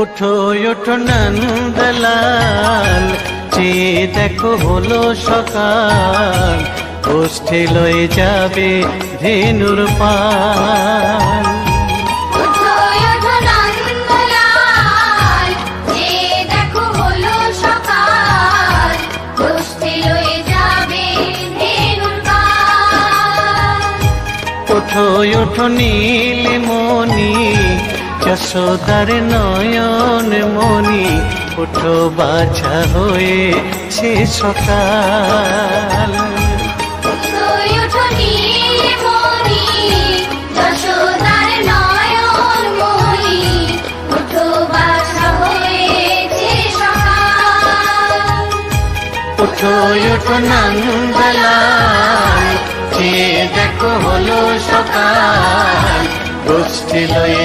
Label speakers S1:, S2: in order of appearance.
S1: ওঠো ওঠো নন্দলাল, চেয়ে দেখো হলো সকাল, গোষ্ঠী লয়ে যাবে ধেনুর পাল।
S2: ওঠো ওঠো নন্দলাল, চেয়ে দেখো হলো সকাল, গোষ্ঠী লয়ে যাবে ধেনুর পাল।
S1: ওঠো ওঠো নীলমণি, যশোদার নয়ন মণি, ওঠো বাছা হয়েছে সকাল।
S2: ওঠো ওঠো নীলমণি, যশোদার নয়ন মণি, ওঠো বাছা হয়েছে সকাল।
S1: ওঠো ওঠো নন্দলাল, চেয়ে দেখো হলো সকাল, গোষ্ঠী লয়ে